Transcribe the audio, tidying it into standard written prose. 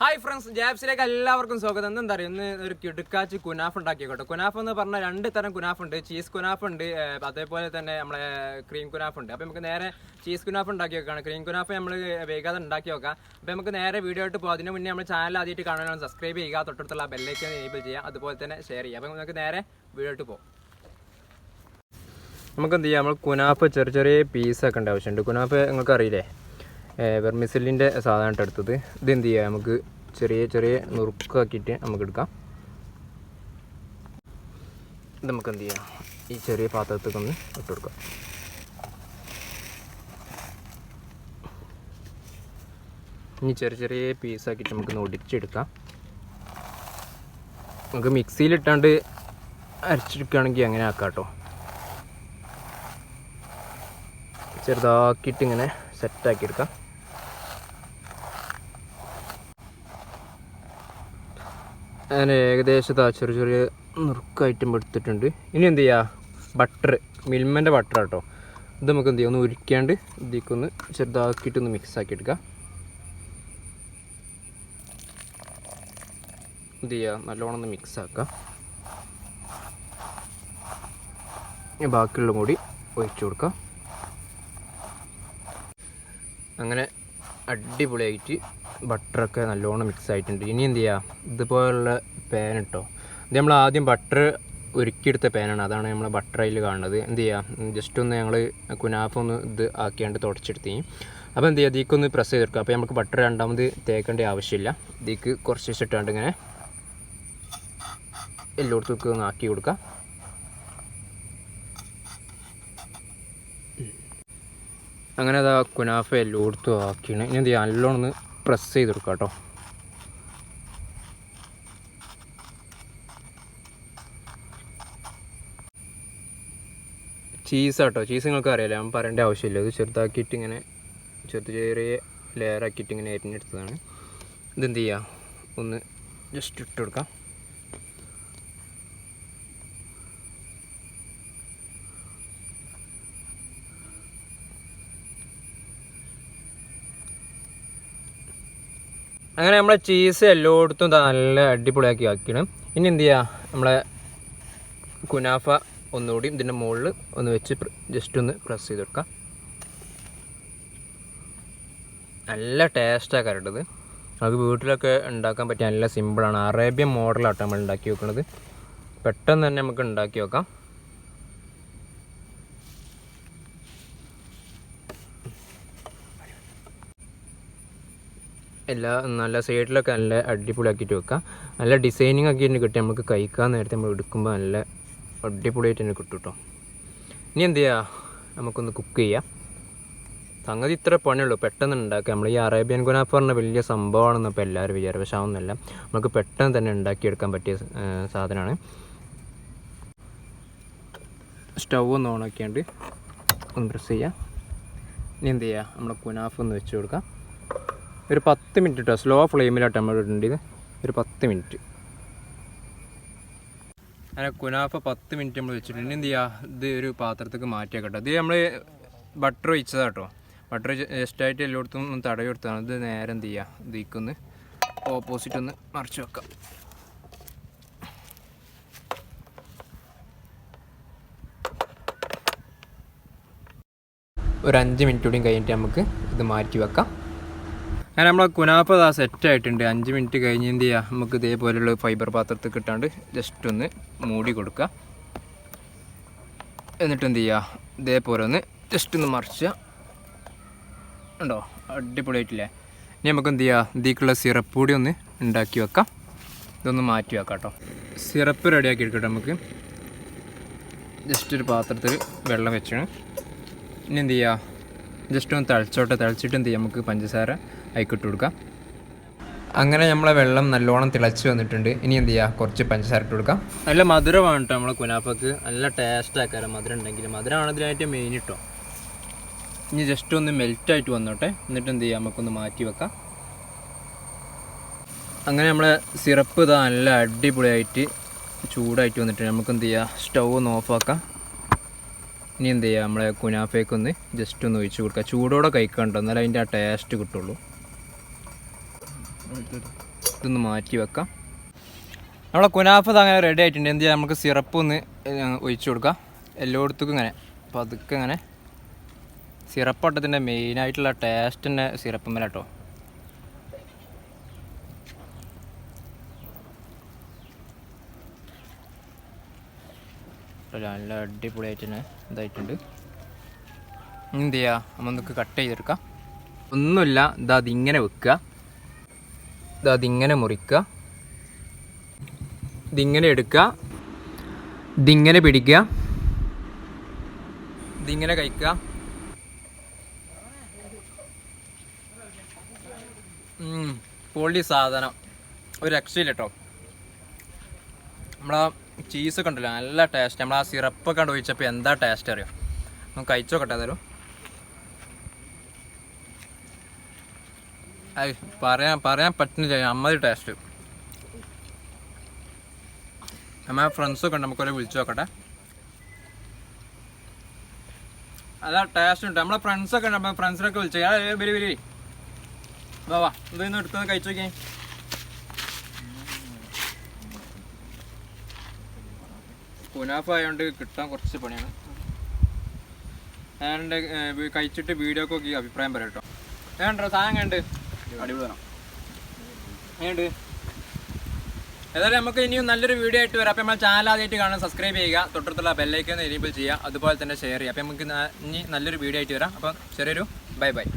Hi friends, JFC like എല്ലാവർക്കും സ്വാഗതം. എന്താ അറിയോ, ഇന്ന് ഒരു കിടുക്കാച്ചി കുനാഫ ഉണ്ടാക്കിയോട്ടെ. കുനാഫ എന്ന് പറഞ്ഞാൽ രണ്ട് തരം കുനാഫ ഉണ്ട്. ചീസ് കുനാഫ ഉണ്ട്, അതേപോലെ തന്നെ നമ്മളെ ക്രീം കുനാഫ ഉണ്ട്. അപ്പോൾ നമുക്ക് നേരെ ചീസ് കുനാഫ ഉണ്ടാക്കി വെക്കുകയാണ്. ക്രീം കുനാഫ നമ്മൾ വേഗം ഉണ്ടാക്കി വെക്കാം. അപ്പോൾ നമുക്ക് നേരെ വീഡിയോ ആയിട്ട് പോകും. അതിന് മുന്നേ നമ്മൾ ചാനൽ ആദ്യമായിട്ട് കാണാനാണ് സബ്സ്ക്രൈബ് ചെയ്യുക, തൊട്ടടുത്തുള്ള ബെല്ലൈക്കൻ എനേബിൾ ചെയ്യുക, അതുപോലെ തന്നെ ഷെയർ ചെയ്യുക. അപ്പോൾ നമുക്ക് നേരെ വീഡിയോ ആയിട്ട് പോകും. നമുക്ക് എന്ത് ചെയ്യാം, നമ്മൾ കുനാഫ ചെറിയ ചെറിയ പീസൊക്കെ ഉണ്ട് ആവശ്യമുണ്ട്. കുനാഫ നിങ്ങൾക്ക് അറിയില്ലേ, വെർമിസെല്ലിൻ്റെ സാധനമായിട്ട് എടുത്തത്. ഇതെന്ത് ചെയ്യുക, നമുക്ക് ചെറിയ ചെറിയ നുറുക്കാക്കിയിട്ട് നമുക്ക് എടുക്കാം. ഇത് നമുക്ക് എന്ത് ചെയ്യാം, ഈ ചെറിയ പാത്രത്തേക്ക് ഒന്ന് ഇട്ട് കൊടുക്കാം. ഇനി ചെറിയ ചെറിയ പീസാക്കിയിട്ട് നമുക്ക് ഒടിച്ചെടുക്കാം. നമുക്ക് മിക്സിയിലിട്ടാണ്ട് അരച്ചെടുക്കുകയാണെങ്കിൽ അങ്ങനെ ആക്കാം കേട്ടോ. ചെറുതാക്കിയിട്ട് ഇങ്ങനെ സെറ്റാക്കി എടുക്കാം. അങ്ങനെ ഏകദേശം ചെറിയ ചെറിയ നുറുക്കായിട്ടും എടുത്തിട്ടുണ്ട്. ഇനി എന്ത് ചെയ്യുക, ബട്ടർ, മിൽമൻ്റെ ബട്ടർ കേട്ടോ. ഇത് നമുക്ക് എന്ത് ചെയ്യുക, ഒന്ന് ഉരിക്കാണ്ട് ഇതിലേക്കൊന്ന് ചെറുതാക്കിയിട്ടൊന്ന് മിക്സാക്കി എടുക്കാം. എന്ത് ചെയ്യുക, നല്ലോണം ഒന്ന് മിക്സാക്കാം. ബാക്കിയുള്ള കൂടി ഒഴിച്ചു കൊടുക്കാം. അങ്ങനെ അടിപൊളിയായിട്ട് ബട്ടറൊക്കെ നല്ലോണം മിക്സ് ആയിട്ടുണ്ട്. ഇനി എന്ത് ചെയ്യുക, ഇതുപോലുള്ള പാൻ ഇട്ടോ. ഇത് നമ്മൾ ആദ്യം ബട്ടർ ഉരുക്കിയെടുത്ത പാനാണ്, അതാണ് നമ്മൾ ബട്ടർ അതിൽ കാണുന്നത്. എന്ത് ചെയ്യുക, ജസ്റ്റ് ഒന്ന് ഞങ്ങൾ കുനാഫ ഒന്ന് ഇത് ആക്കിയാണ്ട് തുടച്ചെടുത്തി. അപ്പോൾ എന്ത് ചെയ്യുക, ഇതിലേക്കൊന്ന് പ്രസ് ചെയ്തെടുക്കുക. അപ്പോൾ നമുക്ക് ബട്ടർ രണ്ടാമത് തേക്കേണ്ട ആവശ്യമില്ല. ഇതിലേക്ക് കുറച്ച് വെച്ചിട്ടാണ്ട് ഇങ്ങനെ എല്ലായിടത്തും ഒന്ന് ആക്കി കൊടുക്കുക. അങ്ങനെ അതാ കുനാഫ എല്ലായിടത്തും ആക്കിയാണ്. ഇനി എന്ത് ചെയ്യുക, നല്ലോണം ഒന്ന് പ്രസ് ചെയ്ത് കൊടുക്കുക കേട്ടോ. ചീസാട്ടോ, ചീസ് നിങ്ങൾക്ക് അറിയാലോ, ഞാൻ പറയേണ്ട ആവശ്യമില്ല. ഇത് ചെറുതാക്കിയിട്ട് ഇങ്ങനെ ചെറിയ ലെയറാക്കിയിട്ട് ഇങ്ങനെ അരിഞ്ഞെടുത്തതാണ്. ഇതെന്ത് ചെയ്യുക, ഒന്ന് ജസ്റ്റ് ഇട്ട് കൊടുക്കാം. അങ്ങനെ നമ്മളെ ചീസ് എല്ലായിടത്തും നല്ല അടിപൊളിയാക്കി ആക്കിയാണ്. ഇനി എന്ത് ചെയ്യുക, നമ്മളെ കുനാഫ ഒന്നുകൂടി ഇതിൻ്റെ മുകളിൽ ഒന്ന് വെച്ച് ജസ്റ്റ് ഒന്ന് പ്രസ് ചെയ്ത് കൊടുക്കാം. നല്ല ടേസ്റ്റാണ് കരട്ടത്. അത് വീട്ടിലൊക്കെ ഉണ്ടാക്കാൻ പറ്റിയ നല്ല സിമ്പിളാണ്. അറേബ്യൻ മോഡലാട്ടോ നമ്മൾ ഉണ്ടാക്കി വെക്കുന്നത്. പെട്ടെന്ന് തന്നെ നമുക്ക് ഉണ്ടാക്കി വെക്കാം. നല്ല സൈഡിലൊക്കെ നല്ല അടിപൊളിയാക്കിയിട്ട് വെക്കാം. നല്ല ഡിസൈനിങ് ആക്കി തന്നെ കിട്ടും. നമുക്ക് കഴിക്കാൻ നേരത്തെ നമ്മൾ എടുക്കുമ്പോൾ നല്ല അടിപൊളിയായിട്ട് തന്നെ കിട്ടും കേട്ടോ. ഇനി എന്ത് ചെയ്യുക, നമുക്കൊന്ന് കുക്ക് ചെയ്യാം. സംഗതി ഇത്ര പണിയുള്ളൂ, പെട്ടെന്ന് ഉണ്ടാക്കുക. നമ്മൾ ഈ അറേബ്യൻ കുനാഫ പറഞ്ഞ വലിയ സംഭവമാണെന്ന് ഇപ്പോൾ എല്ലാവരും വിചാരം, പക്ഷേ അതൊന്നുമല്ല. നമുക്ക് പെട്ടെന്ന് തന്നെ ഉണ്ടാക്കിയെടുക്കാൻ പറ്റിയ സാധനമാണ്. സ്റ്റൗ ഒന്ന് ഓണാക്കിയാണ്ട് ഒന്ന് പ്രസ് ചെയ്യാം. ഇനി എന്ത് ചെയ്യുക, നമ്മൾ കുനാഫ ഒന്ന് വെച്ച് കൊടുക്കാം. ഒരു 10 മിനിറ്റ് കേട്ടോ, സ്ലോ ഫ്ലെയിമിലാട്ടോ നമ്മൾ ഇടേണ്ടത്. ഒരു 10 മിനിറ്റ്. അങ്ങനെ കുനാഫ 10 മിനിറ്റ് നമ്മൾ വെച്ചിട്ടുണ്ട്. എന്ത് ചെയ്യുക, ഇത് ഒരു പാത്രത്തേക്ക് മാറ്റിയാൽ കേട്ടോ. ഇത് നമ്മൾ ബട്ടർ ഒഴിച്ചതാണ് കേട്ടോ. ബട്ടർ ജസ്റ്റായിട്ട് എല്ലായിടത്തും ഒന്ന് തടവി കൊടുത്തതാണ്. ഇത് നേരെ എന്ത് ചെയ്യുക, ഇതിക്കൊന്ന് ഓപ്പോസിറ്റ് ഒന്ന് മറിച്ച് വെക്കാം. ഒരു 5 മിനിറ്റ് കൂടിയും കഴിഞ്ഞിട്ട് നമുക്ക് ഇത് മാറ്റി വെക്കാം. അങ്ങനെ നമ്മളെ കുനാഫ സെറ്റായിട്ടുണ്ട്. 5 മിനിറ്റ് കഴിഞ്ഞ് എന്ത് ചെയ്യുക, നമുക്ക് ഇതേപോലെയുള്ള ഫൈബർ പാത്രത്തിൽ കിട്ടാണ്ട് ജസ്റ്റ് ഒന്ന് മൂടി കൊടുക്കുക. എന്നിട്ട് എന്ത് ചെയ്യുക, ഇതേപോലെ ഒന്ന് ജസ്റ്റ് ഒന്ന് മറിച്ചുക. ഉണ്ടോ, അടിപൊളിയായിട്ടില്ലേ. ഇനി നമുക്ക് എന്ത് ചെയ്യുക, ഇതിലേക്കുള്ള സിറപ്പ് കൂടി ഒന്ന് ഉണ്ടാക്കി വെക്കാം. ഇതൊന്ന് മാറ്റി വെക്കാം കേട്ടോ. സിറപ്പ് റെഡിയാക്കി എടുക്കട്ടെ. നമുക്ക് ജസ്റ്റ് ഒരു പാത്രത്തിൽ വെള്ളം വെച്ചാണ്. ഇനി എന്ത് ചെയ്യുക, ജസ്റ്റ് ഒന്ന് തിളച്ചിട്ട് എന്ത് ചെയ്യുക, നമുക്ക് പഞ്ചസാര അതിക്കിട്ട് കൊടുക്കാം. അങ്ങനെ നമ്മളെ വെള്ളം നല്ലോണം തിളച്ച് വന്നിട്ടുണ്ട്. ഇനി എന്ത് ചെയ്യുക, കുറച്ച് പഞ്ചസാര ഇട്ട് കൊടുക്കാം. നല്ല മധുരമാണ് കേട്ടോ നമ്മളെ കുനാഫക്ക്. നല്ല ടേസ്റ്റ് ആക്കാറ് മധുരം ഉണ്ടെങ്കിൽ. മധുരമാണ് ഇതിനായിട്ട് മെയിൻ കേട്ടോ. ഇനി ജസ്റ്റ് ഒന്ന് മെൽറ്റായിട്ട് വന്നോട്ടെ. എന്നിട്ട് എന്ത് ചെയ്യുക, നമുക്കൊന്ന് മാറ്റി വെക്കാം. അങ്ങനെ നമ്മളെ സിറപ്പ് ഇതാ നല്ല അടിപൊളിയായിട്ട് ചൂടായിട്ട് വന്നിട്ടുണ്ട്. നമുക്ക് എന്ത് ചെയ്യുക, സ്റ്റൗ ഒന്ന് ഓഫാക്കാം. ഇനി എന്ത് ചെയ്യുക, നമ്മളെ കുനാഫയ്ക്കൊന്ന് ജസ്റ്റ് ഒന്ന് ഒഴിച്ച് കൊടുക്കുക. ചൂടോടെ കഴിക്കണ്ടോ, എന്നാലും അതിൻ്റെ ആ ടേസ്റ്റ് കിട്ടുള്ളൂ. ഇതൊന്ന് മാറ്റി വെക്കാം. നമ്മളെ കുനാഫ അങ്ങനെ റെഡി ആയിട്ടുണ്ട്. എന്ത് ചെയ്യാം, നമുക്ക് സിറപ്പ് ഒന്ന് ഒഴിച്ചു കൊടുക്കാം എല്ലായിടത്തേക്കും ഇങ്ങനെ. അപ്പോൾ അതൊക്കെ ഇങ്ങനെ സിറപ്പ് ഒട്ടത്തിൻ്റെ മെയിനായിട്ടുള്ള ടേസ്റ്റ് തന്നെ സിറപ്പ് മേലെ കേട്ടോ. നല്ല അടിപൊളിയായിട്ട് തന്നെ ഇതായിട്ടുണ്ട്. എന്ത് ചെയ്യുക, നമ്മൾക്ക് കട്ട് ചെയ്തെടുക്കാം. ഒന്നുമില്ല, അതിങ്ങനെ വെക്കുക, അതിങ്ങനെ മുറിക്കുക, ഇതിങ്ങനെ എടുക്കുക, ഇതിങ്ങനെ പിടിക്കുക, ഇതിങ്ങനെ കഴിക്കുക. പൊളി സാധനം, ഒരു രക്ഷയില്ല കേട്ടോ. നമ്മളാ ചീസൊക്കെ ഉണ്ടല്ലോ നല്ല ടേസ്റ്റ്. നമ്മൾ ആ സിറപ്പൊക്കെ കണ്ട് ഒഴിച്ചപ്പോൾ എന്താ ടേസ്റ്റ് അറിയാം. നമുക്ക് കഴിച്ചോക്കട്ടെ ഏതായാലും. അത് പറയാൻ പറ്റുന്നില്ല അമ്മതി ടേസ്റ്റ്. നമ്മളെ ഫ്രണ്ട്സൊക്കെ ഉണ്ട്, നമുക്കൊരു വിളിച്ചു നോക്കട്ടെ. അതാ ടേസ്റ്റ് ഉണ്ട്. നമ്മളെ ഫ്രണ്ട്സൊക്കെ ഉണ്ട്, നമ്മൾ ഫ്രണ്ട്സിനൊക്കെ വിളിച്ചു. വരി വാ ഇതൊന്ന് എടുത്തത് കഴിച്ചു നോക്കിയേ. കുനാഫ ആയതുകൊണ്ട് കിട്ടാൻ കുറച്ച് പണിയാണ്. ഞാൻ കഴിച്ചിട്ട് വീഡിയോ ഒക്കെ നോക്കി അഭിപ്രായം പറയാം കേട്ടോ. വേണ്ടോ സാധനം കണ്ട് അടിപൊളിയാണ്. ഏണ്ട് ഏതായാലും നമുക്ക് ഇനിയും നല്ലൊരു വീഡിയോ ആയിട്ട് വരാം. അപ്പോൾ നമ്മൾ ചാനൽ ആദ്യമായിട്ട് കാണാൻ സബ്സ്ക്രൈബ് ചെയ്യുക, തൊട്ടടുത്തുള്ള ബെല്ലൈക്കൻ എനേബിൾ ചെയ്യുക, അതുപോലെ തന്നെ ഷെയർ ചെയ്യുക. അപ്പോൾ നമുക്ക് ഇനി നല്ലൊരു വീഡിയോ ആയിട്ട് വരാം. അപ്പോൾ ചെറിയൊരു ബൈ.